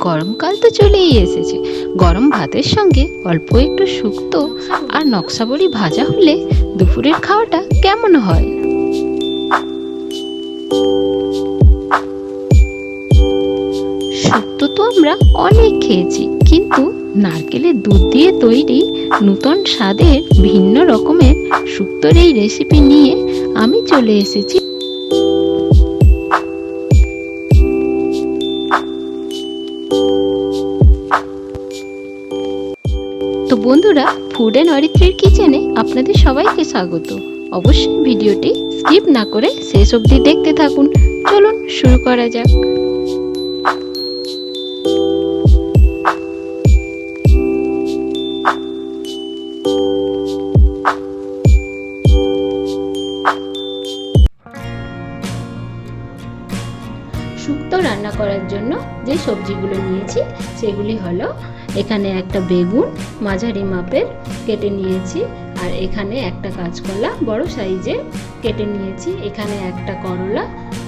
গরমকাল তো চলেই এসেছে। গরম ভাতের সঙ্গে অল্প একটু শুক্তো আর নকশাবড়ি ভাজা হলে দুপুরের খাওয়াটা কেমন হয়। শুক্তো তো আমরা অনেক খেয়েছি, কিন্তু নারকেলের দুধ দিয়ে তৈরি নূতন স্বাদের ভিন্ন রকমের শুক্তোর এই রেসিপি নিয়ে আমি চলে এসেছি। তো বন্ধুরা, ফুড অ্যান্ড অরিত্রির কিচেনে আপনাদের সবাইকে স্বাগত। অবশ্যই ভিডিওটি স্কিপ না করে শেষ অবধি দেখতে থাকুন। চলুন শুরু করা যাক। শুক্তো রান্না করার জন্য যে সবজিগুলো নিয়েছি সেগুলি হলো, এখানে একটা বেগুন মাঝারি মাপের কেটে নিয়েছি, আর এখানে একটা কাঁচকলা বড় সাইজের কেটে নিয়েছি, এখানে একটা করলা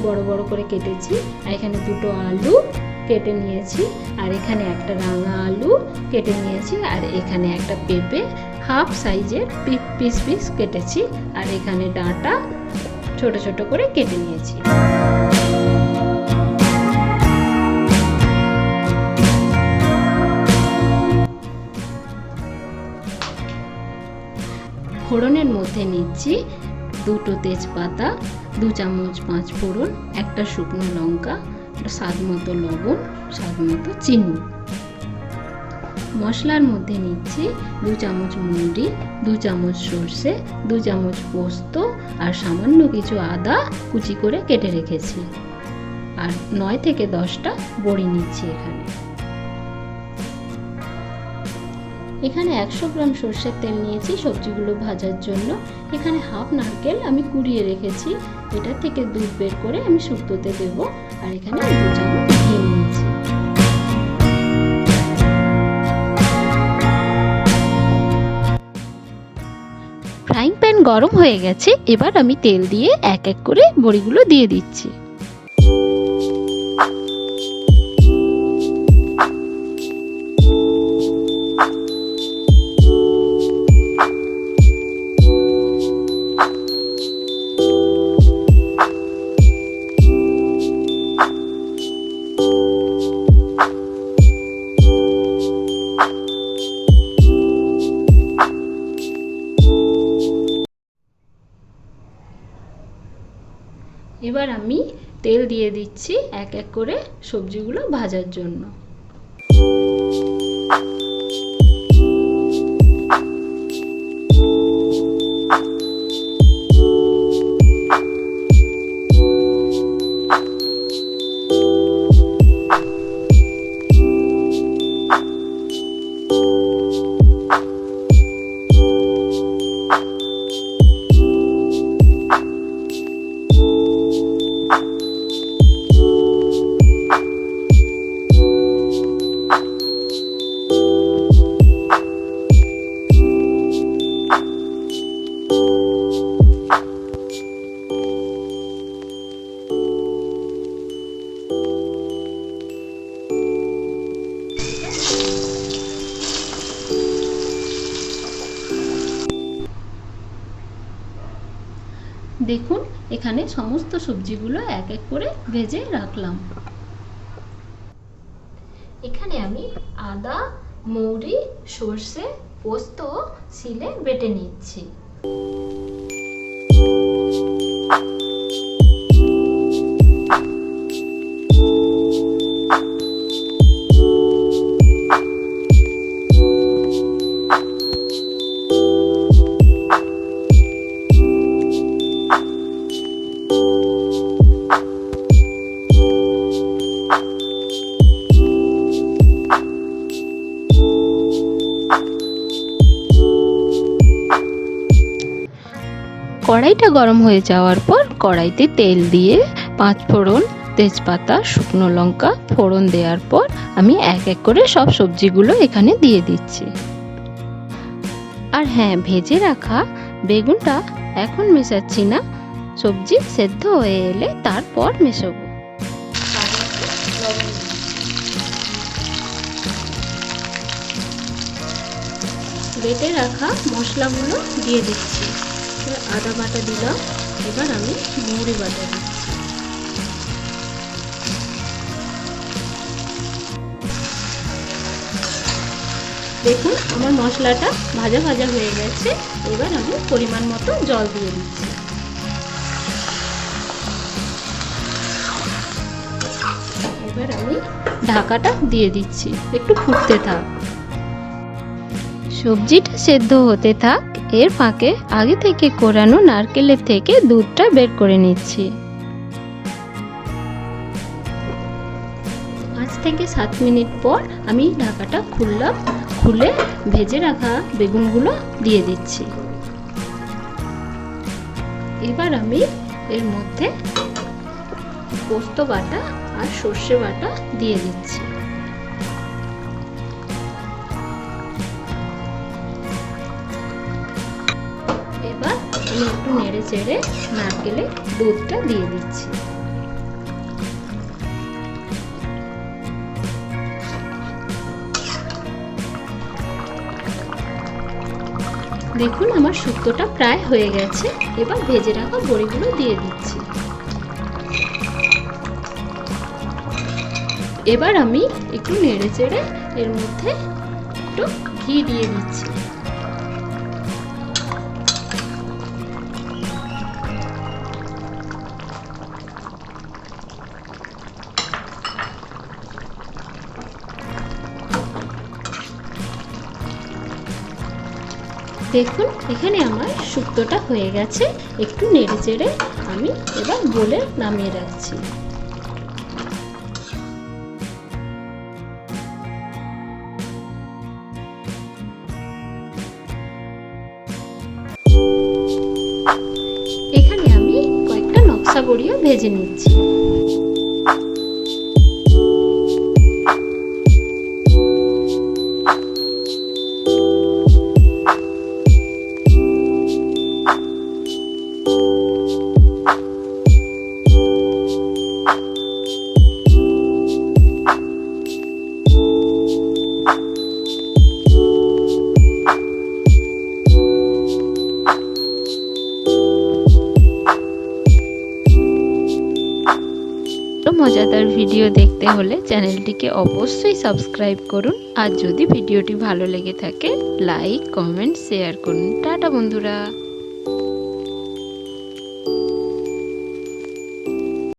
বড় বড় করে কেটেছি, আর এখানে দুটো আলু কেটে নিয়েছি, আর এখানে একটা রাঙা আলু কেটে নিয়েছি, আর এখানে একটা পেঁপে হাফ সাইজের পিস পিস কেটেছি, আর এখানে ডাঁটা ছোট ছোট করে কেটে নিয়েছি। ফোড়নের মধ্যে নিচ্ছি দুটো তেজপাতা, 2 চামচ 5 ফোড়ন, একটা শুকনো লঙ্কা, স্বাদ মতো লবণ, স্বাদ মতো চিনি। মশলার মধ্যে নিচ্ছি 2 চামচ মৌরি, 2 চামচ সর্ষে, 2 চামচ পোস্ত, আর সামান্য কিছু আদা কুচি করে কেটে রেখেছি, আর 9 থেকে 10টা বড়ি নিচ্ছি। এখানে 100 গ্রাম সরষের তেল নিয়েছি সবজিগুলো ভাজার জন্য। এখানে হাফ নারকেল আমি কুড়িয়ে রেখেছি, এটা থেকে দুধ বের করে আমি শুক্তোতে দেব, আর এখানে 2 চামচ ঘি নিয়েছি। ফ্রাইং প্যান গরম হয়ে গেছে, এবার আমি তেল দিয়ে এক এক করে বড়িগুলো দিয়ে দিচ্ছি। এবার আমি তেল দিয়ে দিচ্ছি এক এক করে সবজিগুলো ভাজার জন্য। দেখুন, এখানে সমস্ত সবজিগুলো এক এক করে ভেজে রাখলাম। এখানে আমি আদা, মৌরি, সর্ষে, পোস্ত শিলে বেটে নিচ্ছি। কড়াইটা গরম হয়ে যাওয়ার পর কড়াইতে তেল দিয়ে 5 ফোড়ন, তেজপাতা, শুকনো লঙ্কা ফোড়ন দেওয়ার পর আমি এক এক করে সব সবজিগুলো এখানে দিয়ে দিচ্ছি। আর হ্যাঁ, ভেজে রাখা বেগুনটা এখন মেশাচ্ছি না, সবজি সেদ্ধ হয়ে এলে তারপর মেশাবো। বেটে রাখা মশলাগুলো দিয়ে দিচ্ছি। আদা বাটা দিলাম, এবার আমি মৌরি বাটা দিচ্ছি। দেখুন আমার মশলাটা ভাজা ভাজা হয়ে গেছে। এবার আমি পরিমাণ মতো জল দিয়ে দিচ্ছি। এবার আমি ঢাকাটা দিয়ে দিচ্ছি, একটু ফুটতে থাক। সবজিটা সেদ্ধ হতে থাক, এর ফাঁকে আগে থেকে কোরানো নারকেলের থেকে দুধটা বের করে নিচ্ছি। 5 থেকে 7 মিনিট পর আমি ঢাকাটা খুললাম, খুলে ভেজে রাখা বেগুনগুলো দিয়ে দিচ্ছি। এবার আমি এর মধ্যে পোস্ত বাটা আর সর্ষে বাটা দিয়ে দিচ্ছি। এবার আমি একটু নেড়ে চেড়ে নারকেলের দুধটা দিয়ে দিচ্ছি। দেখুন আমার শুক্তোটা প্রায় হয়ে গেছে। এবার ভেজে রাখা বড়িগুলো দিয়ে দিচ্ছি। এবার আমি একটু নেড়ে চেড়ে এর মধ্যে একটু ঘি দিয়ে দিচ্ছি। দেখুন এখানে আমার শুক্তোটা হয়ে গেছে। একটু নেড়ে চেড়ে আমি এবার বলে নামিয়ে রাখছি। এখানে আমি কয়েকটা নকশা বড়িও ভেজে নিচ্ছি। মজাদার ভিডিও দেখতে হলে চ্যানেলটিকে অবশ্যই সাবস্ক্রাইব করুন। আর যদি ভিডিওটি ভালো লেগে থাকে লাইক, কমেন্ট, শেয়ার করুন। টাটা বন্ধুরা।